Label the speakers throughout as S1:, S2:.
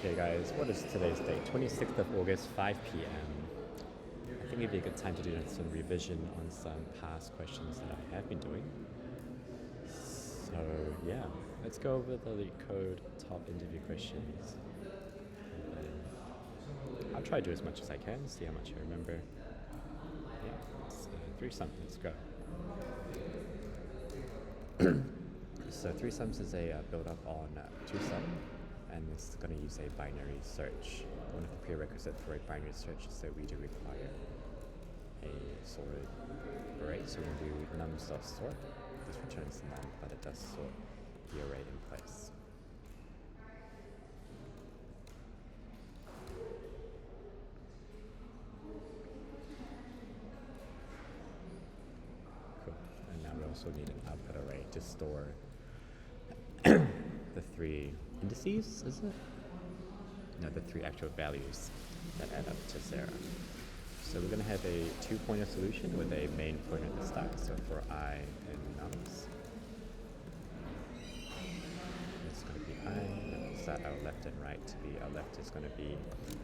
S1: Okay guys, what is today's date? 26th of August, 5 p.m. I think it'd be a good time to do some revision on some past questions that I have been doing. So yeah, let's go over the LeetCode top interview questions. And then I'll try to do as much as I can, see how much I remember. Yeah, it's three sums, let's go. So three sums is a build up on two sum, and it's going to use a binary search. One of the prerequisites for a binary search is that we do require a sorted array. So we do nums.sort. This returns none, but it does sort the array in place. Cool. And now we also need an output array to store the three indices, is it? No, the three actual values that add up to 0. So we're going to have a two-pointer solution with a main pointer at the start. So for I and nums, it's going to be I. And we'll set our left and right to be, our left is going to be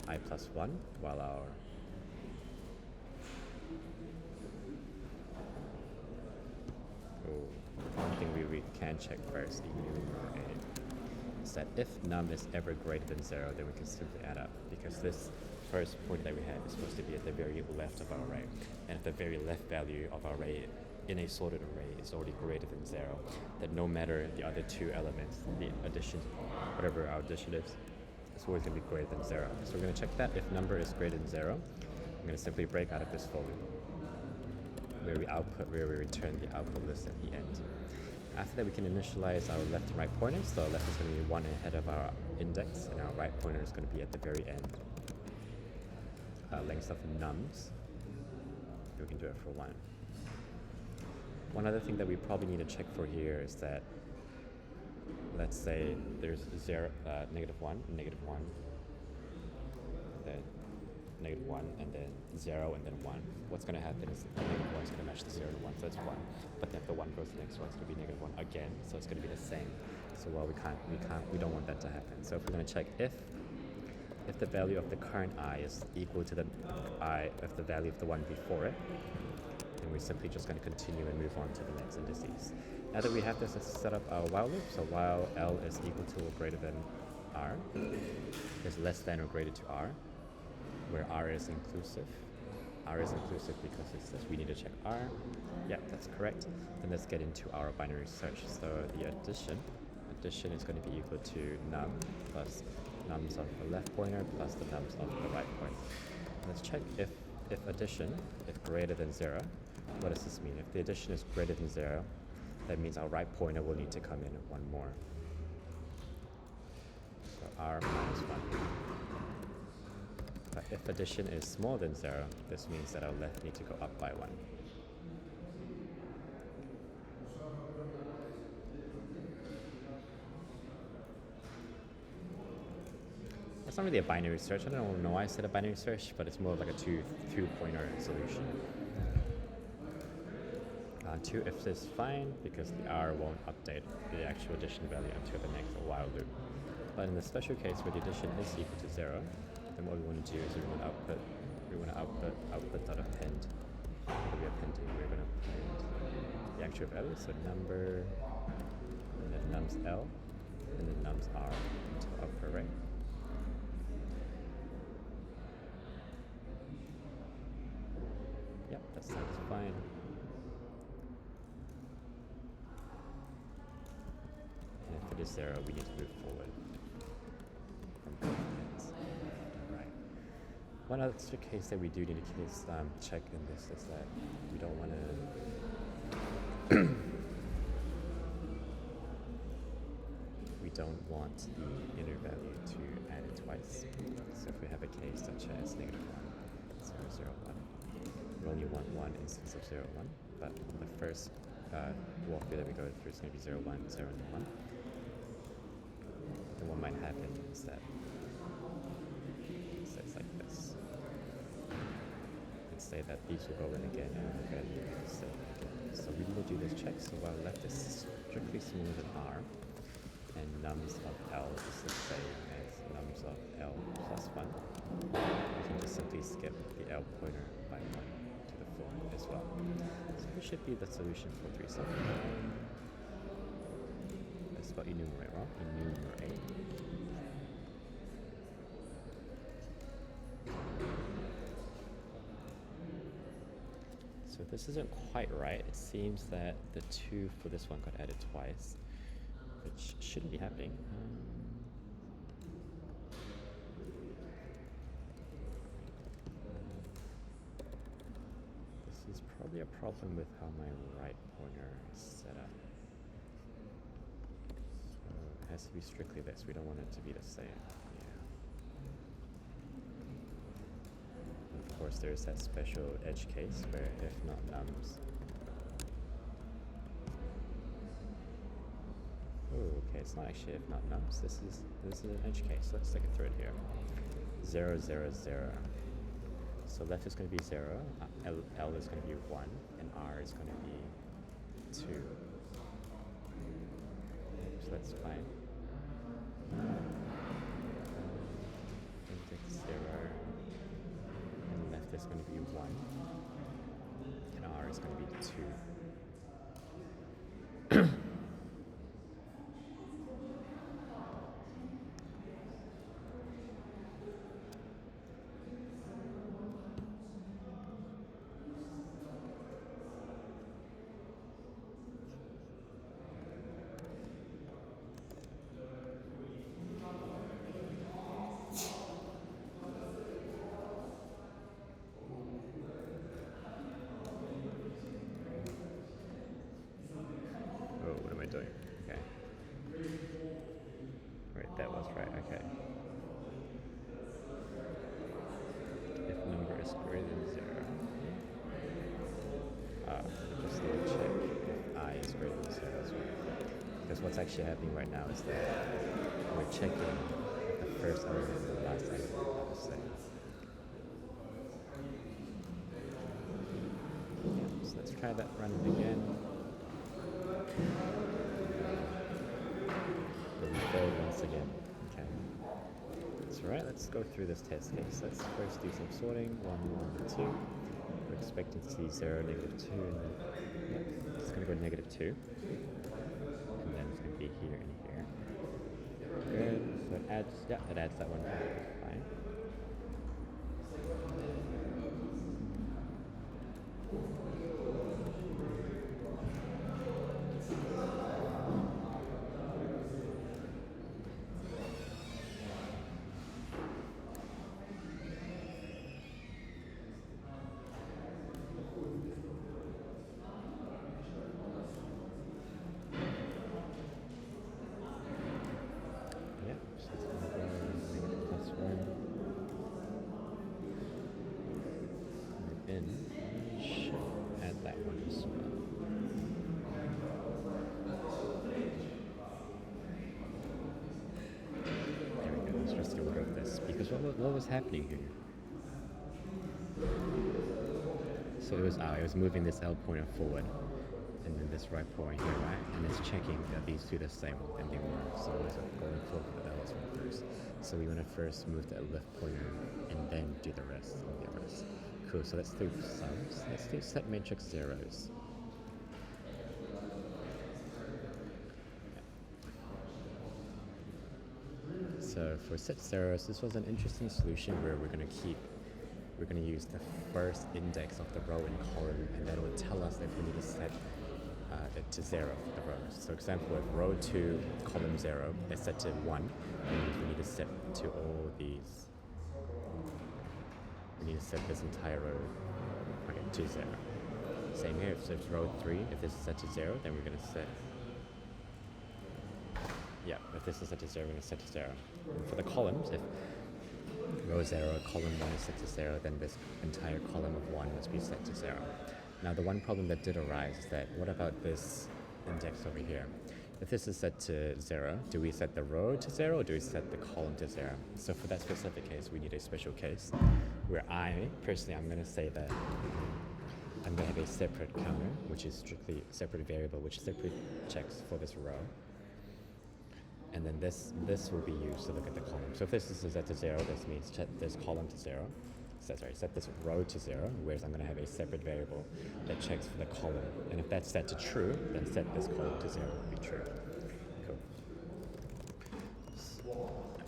S1: I plus 1, while our one thing we can check first, is that if num is ever greater than 0, then we can simply add up, because this first point that we have is supposed to be at the very left of our array, and if the very left value of our array in a sorted array is already greater than 0, then no matter the other two elements, the addition, whatever our addition is, it's always going to be greater than 0. So we're going to check that. If number is greater than 0, I'm going to simply break out of this for loop, where we return the output list at the end. After that, we can initialize our left and right pointers. So our left is going to be 1 ahead of our index, and our right pointer is going to be at the very end. Length of nums, we can do it for 1. One other thing that we probably need to check for here is that, let's say there's negative 1, then negative 1, and then 0, and then 1. What's going to happen is the negative 1 is going to match the 0 and 1, so it's 1. But then if the 1 goes to the next one, it's going to be negative 1 again, so it's going to be the same. So well, we don't want that to happen. So if we're going to check if the value of the current I is equal to the I of the value of the one before it, then we're simply just going to continue and move on to the next indices. Now that we have this, let's set up our while loop. So while L is equal to or greater than R, is less than or greater to R, where R is inclusive. R is inclusive because it says we need to check R. Yeah, that's correct. Then let's get into our binary search. So the addition is going to be equal to num plus nums of the left pointer plus the nums of the right pointer. Let's check if addition, if greater than 0, what does this mean? If the addition is greater than 0, that means our right pointer will need to come in one more. So R minus 1. But if addition is smaller than 0, this means that our left need to go up by 1. It's not really a binary search. I don't know why I said a binary search, but it's more like a two-pointer solution. 2 ifs is fine because the R won't update the actual addition value until the next while loop. But in the special case where the addition is equal to 0, then what we want to do is we want to output.append. What are we appending? We're going to append the actual value, so number, and then nums L, and then nums R into upper array. Yep, that sounds fine. And if it is 0, we need to move forward from ends. Right. One other case that we do need to check in this is that we don't want to we don't want the inner value to add it twice. So if we have a case such as negative 1, 0, 0, 1, we only want one instance of 0, 1, but the first walkthrough that we go through is going to be 0, 1, 0, and 1. And what might happen is that it says like this. Let's say that these will go in again and the value will be the same again. So we need to do this check. So while left is strictly smaller than R, and nums of L is the same as nums of L plus 1, we can just simply skip the L pointer by 1 to the forward as well. So this should be the solution for 3 sub. I spelled enumerate wrong. Enumerate. So this isn't quite right. It seems that the 2 for this one got added twice, which shouldn't be happening. This is probably a problem with how my right pointer is set up. So it has to be strictly this. We don't want it to be the same. Of course, there's that special edge case where if not nums. Oh, okay, it's not actually if not nums. This is an edge case. Let's take it through it here. 0, 0, 0. So left is going to be 0, L is going to be 1, and R is going to be 2. So that's fine. Index 0. Left is going to be 1, and R is going to be 2. What's actually happening right now is that we're checking if the first element and the last element are the same. Yeah, so let's try that run again. But we failed once again. Okay. That's right, let's go through this test case. Let's first do some sorting. 1, 1, 2. We're expecting to see 0, -2, and then it's going to go -2. Be here and here. Good. So it adds, it adds that one. Fine. What was happening here? So it was moving this L pointer forward, and then this right pointer here, right? And it's checking that these two are the same, and they were. So it was going forward for the L's one first. So we want to first move the left pointer, and then do the rest of the others. Cool. So let's do sums. Let's do set matrix zeros. So for set zeros, this was an interesting solution where we're going to use the first index of the row and column, and that will tell us if we need to set it to 0 for the rows. So example, if row 2, column 0 is set to 1, that means we need to set to all these. We need to set this entire row to 0. Same here, so if row 3, if this is set to 0, then we're going to set. Yeah, if this is set to 0, we're going to set to 0. And for the columns, if row 0, column 1 is set to 0, then this entire column of 1 must be set to 0. Now the one problem that did arise is that, what about this index over here? If this is set to 0, do we set the row to 0 or do we set the column to 0? So for that specific case, we need a special case where personally, I'm going to say that I'm going to have a separate counter, which is strictly separate variable, which separately checks for this row. And then this will be used to look at the column. So if this is set to 0, this means set this column to 0. Set this row to 0, whereas I'm going to have a separate variable that checks for the column. And if that's set to true, then set this column to 0 will be true.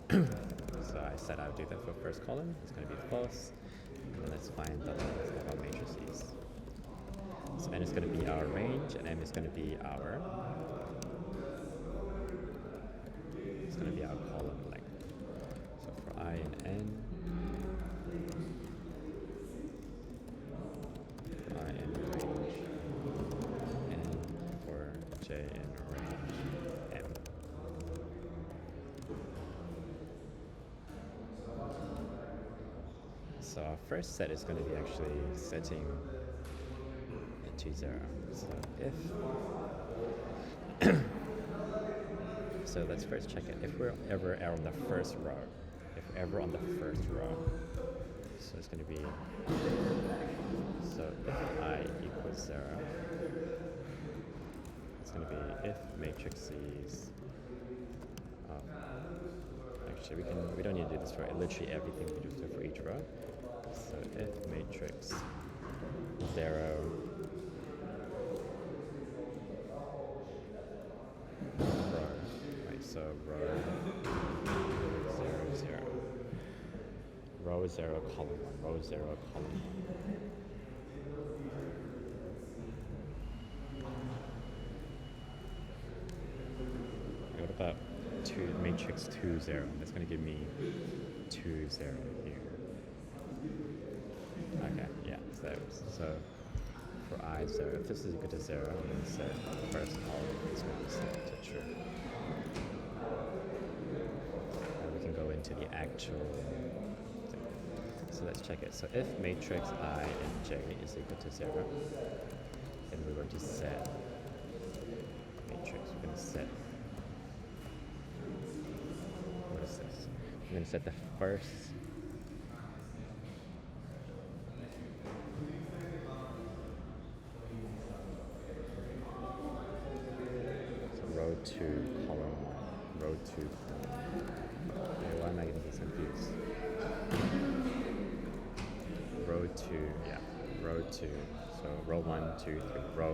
S1: Cool. So I said I would do that for first column. It's going to be false. And then let's find the length of our matrices. So n is going to be our range, and m is going to be our column length. So for I and n, for I in range, and for j in range, m. So our first set is going to be actually setting it to 0. So if so let's first check it. If we're ever on the first row, so it's going to be, so if I equals 0, it's going to be if matrices, actually we don't need to do this for literally everything, we just do it for each row. So if matrix 0, so row 0, 0. Row 0, column 1. Row 0, column 1. What about matrix 2, 0? That's going to give me 2, 0 here. Okay, yeah. So for I 0, if this is equal to 0, I'm going to set the first column is going to be set to true. Go into the actual thing. So let's check it. So if matrix I and j is equal to 0, then we're going to set matrix. We're going to set, what is this? We're going to set the first, so row 2, column 1, row 2, column 1. Why am I getting this confused? Row 2, yeah, row 2. So row 1, 2, 3, row,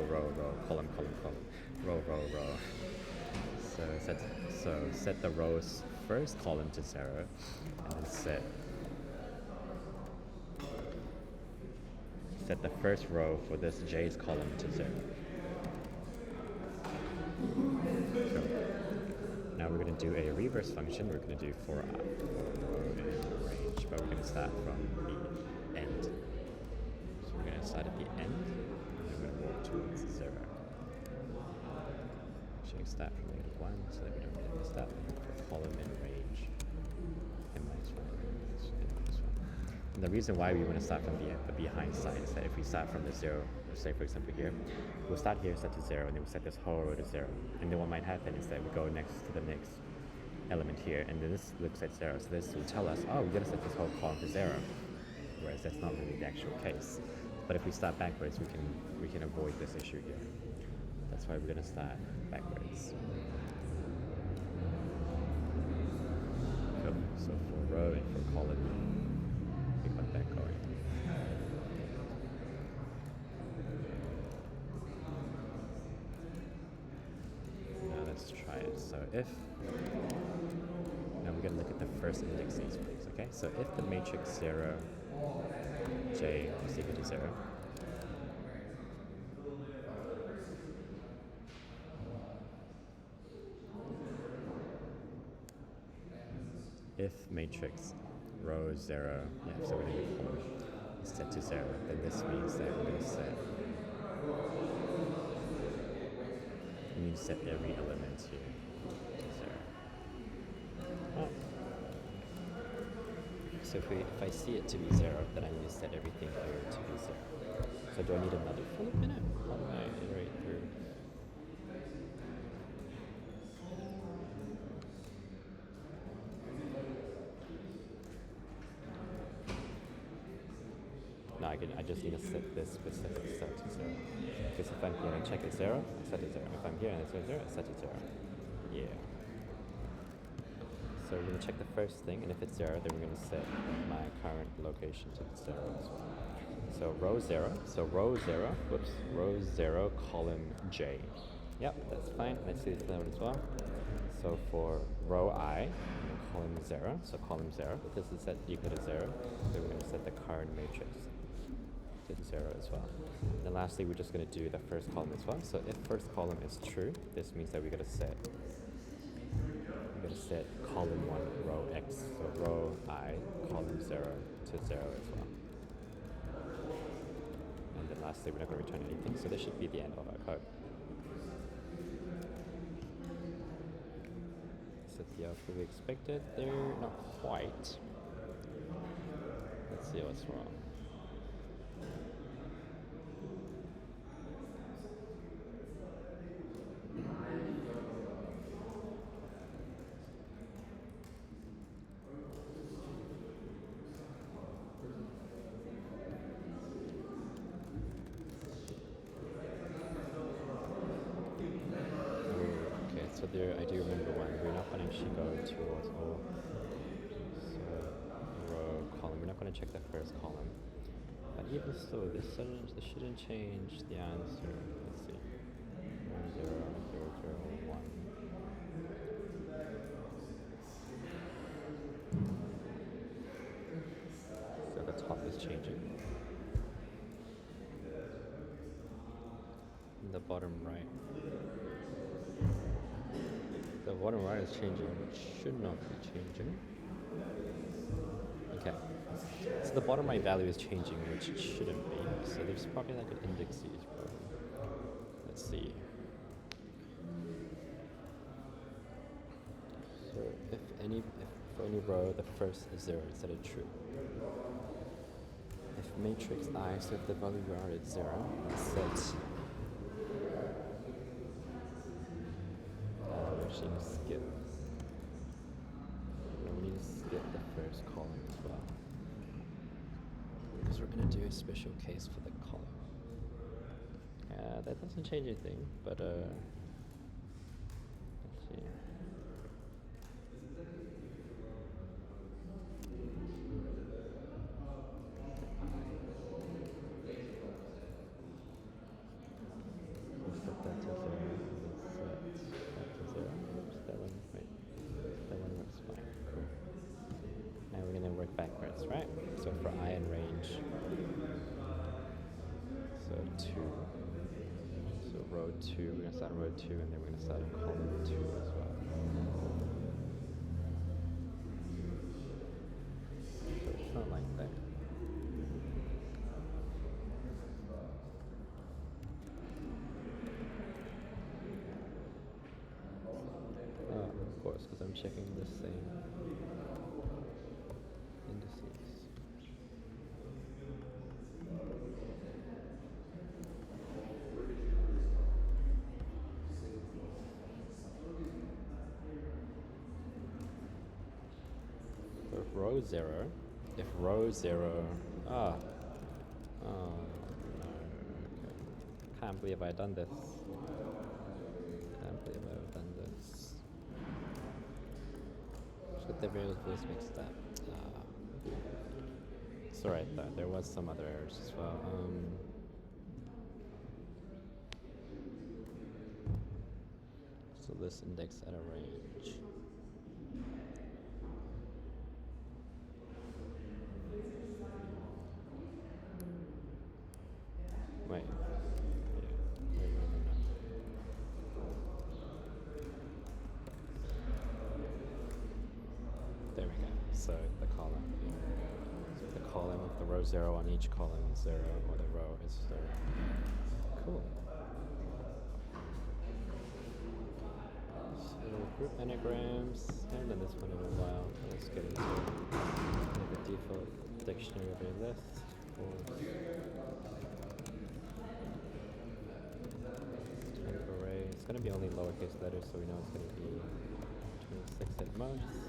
S1: column, row. So set the row's first column to 0, and then set the first row for this j's column to 0. So now we're going to do a reverse function. We're going to do for row in range, but we're going to start from the end. So we're going to start at the end, and we're going to walk towards 0. Should start from -1, so that we don't get messed up. For column in range, and -1, and -1. And the reason why we want to start from the behind side is that if we start from the 0, let's say for example here, we'll start here, set to 0, and then we'll set this whole row to 0. And then what might happen is that we go next to the next element here, and then this looks at 0. So this will tell us, oh, we're going to set this whole column to 0, whereas that's not really the actual case. But if we start backwards, we can avoid this issue here. That's why we're going to start backwards. Cool. So for row and for column, we got that going. Now let's try it. So if, now we're going to look at the first indexes, please, okay? So if the matrix 0, j is equal to 0, if matrix row 0, yeah, so we're going to do column is set to 0, then this means that we're going to set, we need to set every element here to 0. Oh. So if I see it to be 0, then I need to set everything here to be 0. So do I need another Philip minute? How do I iterate through? No, I just need to set this specific set to 0. Because if I'm here and check it 0, I set it 0. If I'm here and I set it 0, I set it 0. Yeah. So we're going to check the first thing, and if it's 0, then we're going to set my current location to 0 as well. So row 0, row 0, column J. Yep, that's fine. Let's see this one as well. So for row I, column 0, so column 0, this is set equal to 0, so we're going to set the current matrix to 0 as well. And then lastly, we're just going to do the first column as well. So if first column is true, this means that we're going to set column 1, row X, so row I, column 0 to 0 as well. And then lastly, we're not going to return anything, so this should be the end of our code. Set the output we expected there, not quite. Let's see what's wrong. So there, I do remember one. We're not going to actually go towards all. So row, column. We're not going to check the first column. But even so, this shouldn't change the answer. Let's see. 1, 0, 0, 0, 1. So the top is changing. And the bottom right. The bottom right is changing, which should not be changing. Okay, so the bottom right value is changing, which it shouldn't be. So there's probably like an indices problem. Let's see. So if for any row the first is 0 instead of true. If matrix I, so if the value R is 0, set skip. We need to skip the first column as well, because we're going to do a special case for the column. That doesn't change anything, but let's see. We'll set that to 0. Backwards, right? So for I in range, so 2. So row 2, we're going to start on row 2, and then we're going to start on column 2 as well. So it's not like that. Of course, because I'm checking the same indices. So if row 0, oh no, okay. Can't believe I've done this. The various voice mixed up. It's alright though, there was some other errors as well. So this index at a range. Wait. There we go. So the column. So the column of the row 0 on each column is 0, or the row is 0. Cool. So group anagrams. I haven't done this one in a while. Let's get into the default dictionary list. Type array. It's going to be only lowercase letters, so we know it's going to be 26 at most.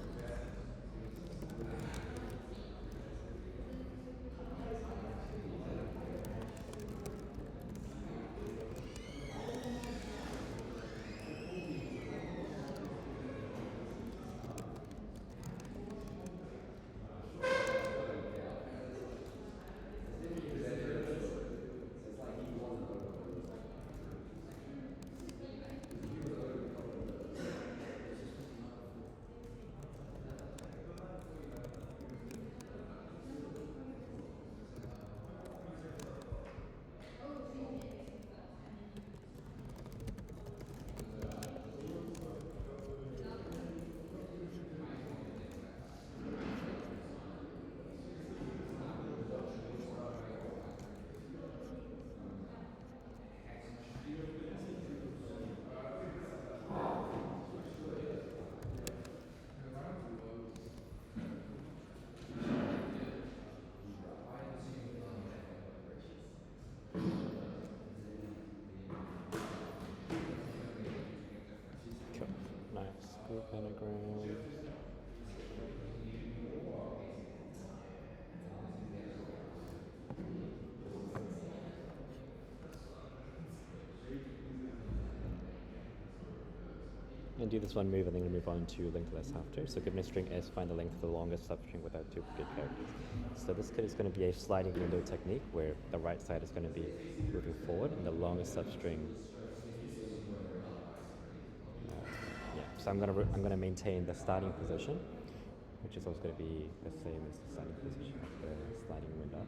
S1: pentagram. And do this one move, and then we'll move on to lengthless after. So given a string S, find the length of the longest substring without duplicate characters. So this is going to be a sliding window technique where the right side is going to be moving forward, and the longest substring. Yeah. So I'm gonna maintain the starting position, which is also going to be the same as the starting position of the sliding window.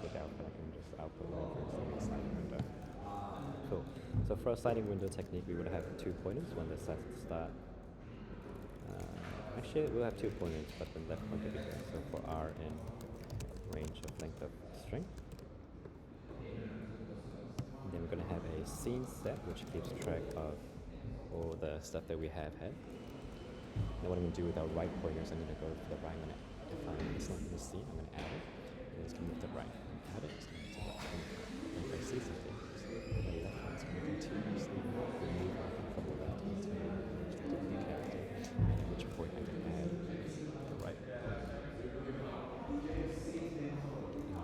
S1: With output, I can just output whatever is in the sliding window. Cool. So for a sliding window technique, we would have 2 pointers, one that starts at the start. Actually, we'll have 2 pointers, but the left pointer will be here. So for R in range of length of string. And then we're going to have a scene set, which keeps track of all the stuff that we have had. Now what I'm going to do with our right pointers, I'm going to go for the right. I'm going to define it's not in the scene, I'm going to add it. And it's going to move to the right. Add it, it's going to move to the right. And if I see something, the left one's going to continuously remove from the left until it reaches the different character. And at which point I can add the right. If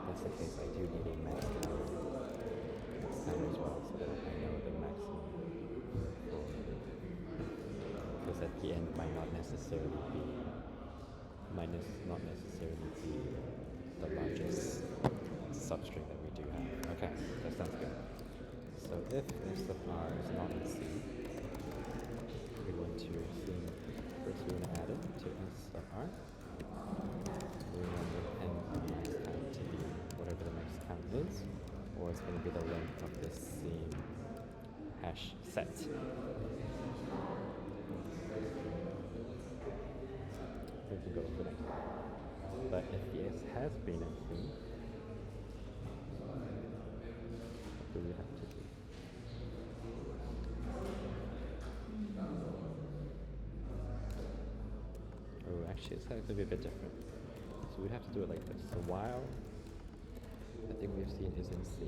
S1: that's the case, I do need a max count as well, so that I know the maximum for, because at the end might not necessarily be the largest substring that we do have. Okay, that sounds good. So if S of R is not in C, we want to assume first we want to add it to S of R. We want the n max count to be whatever the max count is, or it's going to be the length of this scene hash set. We can go for that. But if the S has been in C, what do we have to do? Oh, actually, it's going to be a bit different. So we'd have to do it like this. So while I think we've seen is in C,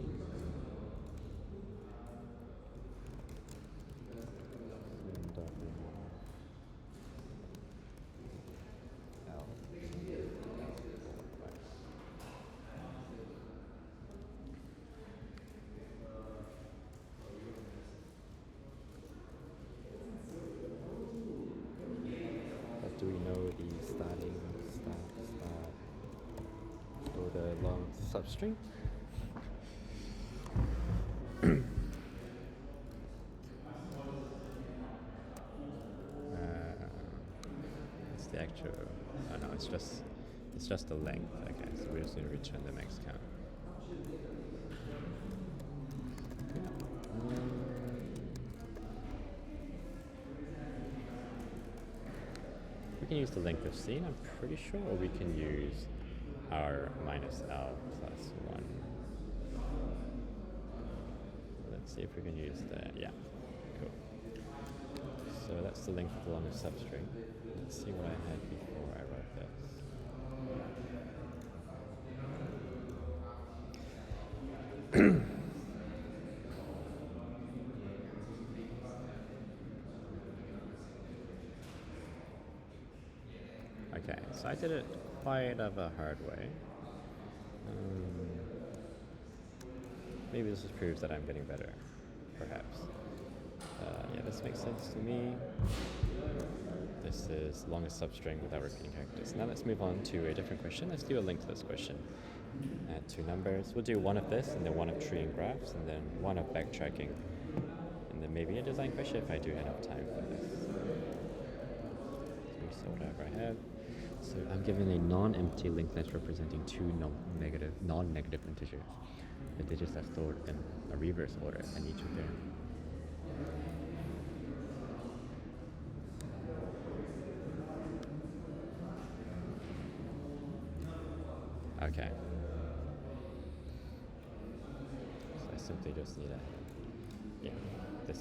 S1: do we know the starting start for the long substring? It's the actual. Oh no, it's just the length. Okay, so we're just going to return the max count. We can use the length of scene, I'm pretty sure, or we can use R minus L plus 1. Let's see if we can use that. Yeah, cool. So that's the length of the longest substring. Let's see what I had before I wrote this. Okay, so I did it quite of a hard way. Maybe this just proves that I'm getting better, perhaps. Yeah, this makes sense to me. This is longest substring without repeating characters. Now let's move on to a different question. Let's do a lengthless question. Add 2 numbers. We'll do one of this, and then one of tree and graphs, and then one of backtracking, and then maybe a design question if I do enough time for this. So whatever I have. So I'm given a non-empty linked list representing 2 non-negative integers. The digits are stored in a reverse order, and each of them. Okay. So I simply just need a. Yeah. They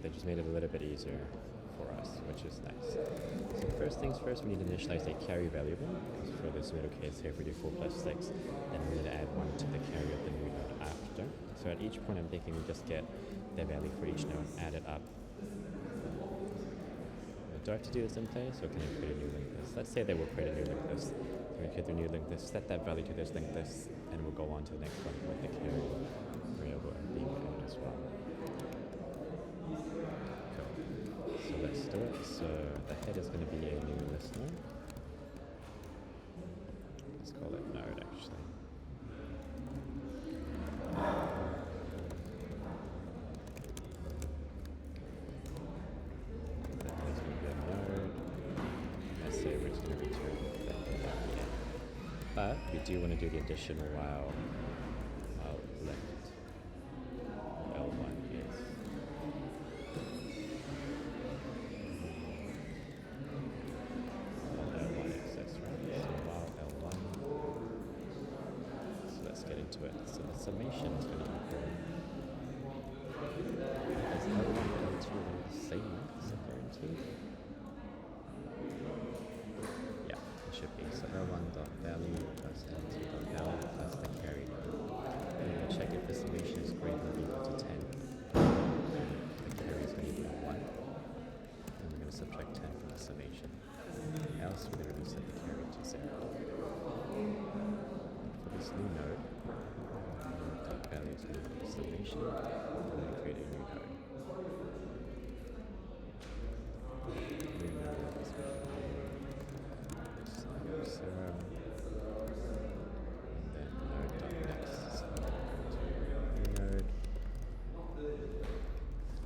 S1: just made it a little bit easier for us, which is nice. So first things first, we need to initialize a carry variable. Because for this middle case here, if we do 4 plus 6, then we need to add 1 to the carry of the new node after. So at each point, I'm thinking we just get the value for each node, add it up do I have to do this in place, or can I create a new linked list? Let's say they will create a new linked list. So we create a new linked list, set that value to this linked list, and we'll go on to the next one with the carry variable being added as well. Cool. So let's do it. So the head is going to be a new listener. Let's call it node actually. But we do want to do the addition while left L1 is. While L1 exists, right? So while L1. So let's get into it. So the summation is going to equal. Is L1 and L2 the same length? Is it guaranteed? Should be. So L1 dot value plus L2 dot value plus the carry node. And we're going to check if the summation is greater than or equal to 10. The carry is going to be 1. And we're going to subtract 10 from the summation. Else we're going to reset the carry to 0. For this new node, dot value is going to be the summation. And then create a new node. New node is going to be 0, and then node.next, so new node,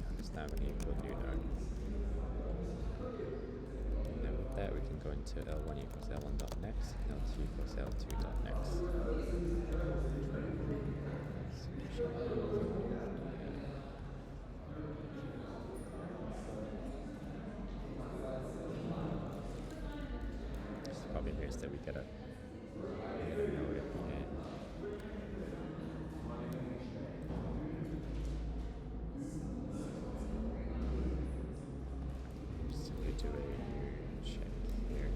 S1: and it's now going to equal new node. And then with that we can go into L1 equals L1.next, and L2 equals L2.next. Probably here's that we get a node at the end. Simply do a check here.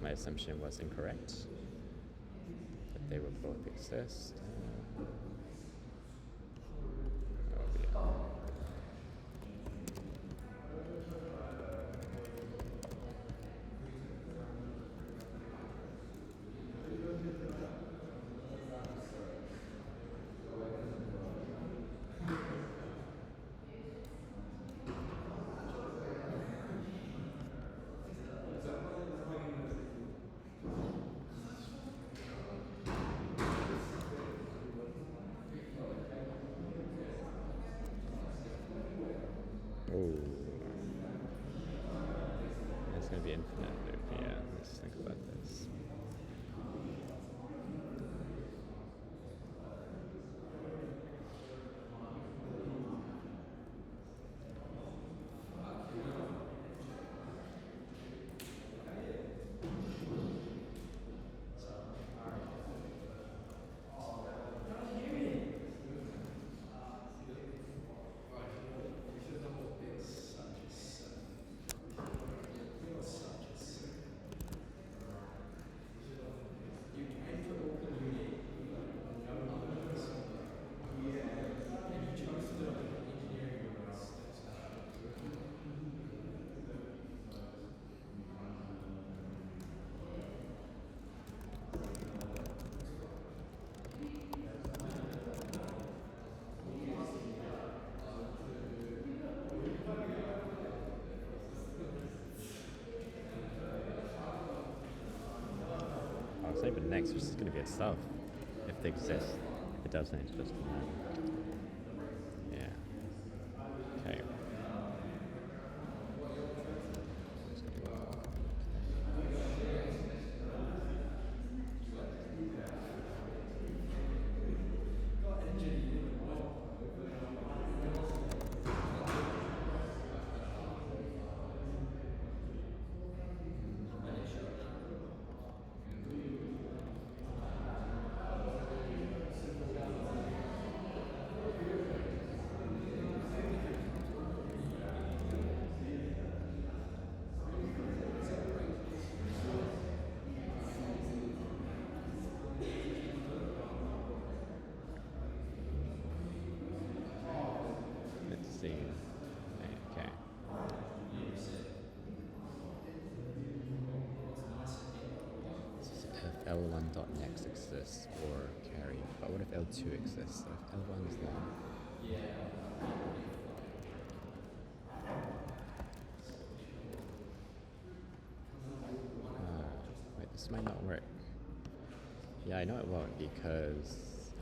S1: My assumption was incorrect, that they will both exist. It's going to be infinite loop, yeah. Let's think about this. It's not even next, it's just going to be itself, if they exist. If it doesn't, it's just yeah. Okay. L1.next exists or carry, but what if L2 exists? So if L1 is long, wait, this might not work. Yeah, I know it won't because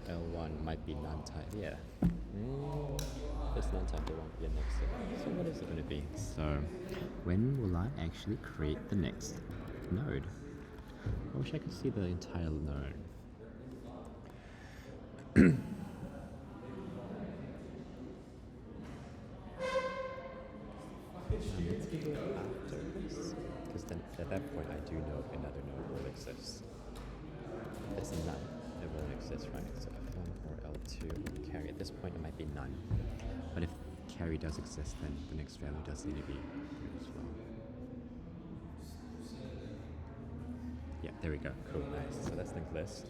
S1: L1 might be non-timed. Yeah. If it's non-timed, there won't be a next step. So what is it going to be? So when will I actually create the next node? I wish I could see the entire node. Let's do it after this, because then at that point I do know another node will exist. If it's none, it won't exist, right? So F1 or L2 carry. At this point, it might be none. But if carry does exist, then the next value does need to be here as well. Yeah, there we go. Cool, nice. So that's linked list.